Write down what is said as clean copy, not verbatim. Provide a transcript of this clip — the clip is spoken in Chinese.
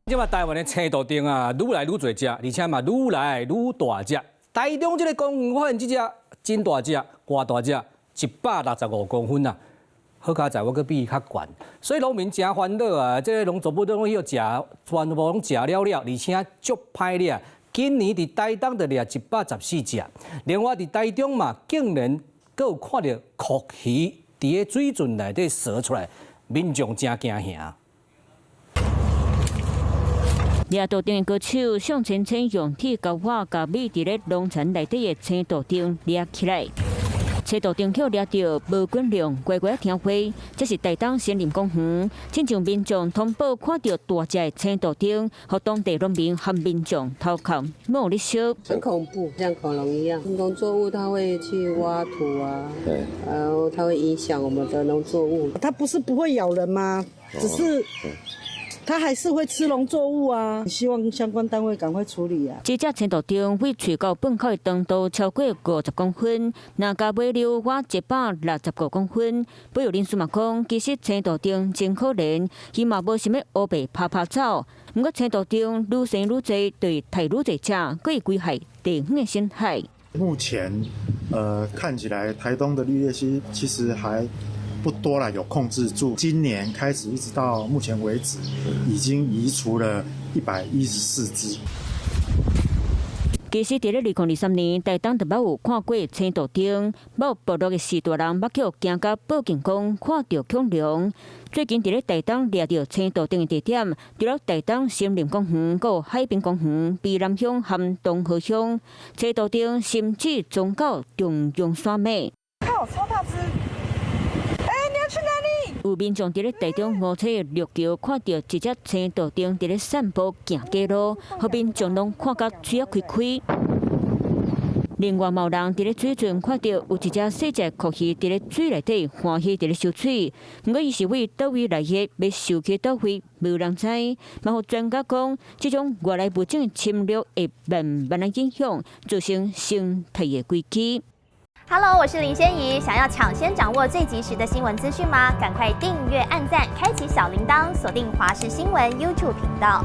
即马台湾的青豆丁啊，愈来愈侪只，而且嘛愈来愈大只。台中这个公园发现这只真大只、偌大只，165公分啊！好佳在我搁比伊较悬，所以农民真烦恼啊！这个农作物都拢要食，全部拢食了，而且足歹掠。今年伫台东就掠114只，另外伫台中嘛，竟然阁有看到酷鱼伫个水圳内底踅出来，民众真惊吓。掠豆丁的高手向前前用铁甲瓦甲米伫咧农田内底的青豆丁掠起来。青豆丁捡掠到无滚量，乖乖听话。这是台东森林公园，亲像民众通报看到大只的青豆丁，和当地农民和民众偷看冇咧烧。很恐怖，像恐龙一样。农作物它会去挖土啊，对，然后它会影响我们的农作物。它不是不会咬人吗？只是。它还是会吃农作物啊！希望相关单位赶快处理啊！这只青豆丁为喙到本口的长度超过50公分，那加尾流我165公分。不有人士嘛讲，其实青豆丁真可怜，伊嘛无想要乌白拍走。不过青豆丁愈生愈多，对太愈侪只，可以危害地方的生态。目前，看起来台东的绿鬣蜥其实还不多了，有控制住。今年开始一直到目前为止，已经移除了114只。其实，伫咧2023年，台东就捌有看过青豆丁，捌有部落的士大人捌叫行到报警讲看到恐龙。最近伫咧台东掠到青豆丁的地点，除了台东森林公园、有海滨公园、卑南乡和东河乡，青豆丁甚至冲到中央山脉。靠，超大只！去哪里？有民众伫咧台中5车绿桥看到一只青豆丁伫咧散步行街路，后民众拢看甲嘴啊开开。另外，有人伫咧水圳看到有一只细只酷鱼伫咧水内底欢喜伫咧游水，不过伊是为倒位来迄要收起倒位，无人知。嘛，有专家讲，这种外来物种的侵略会慢慢的影响，造成生态的危机。Hello， 我是林仙怡。想要抢先掌握最及时的新闻资讯吗？赶快订阅、按赞、开启小铃铛，锁定华视新闻 YouTube 频道。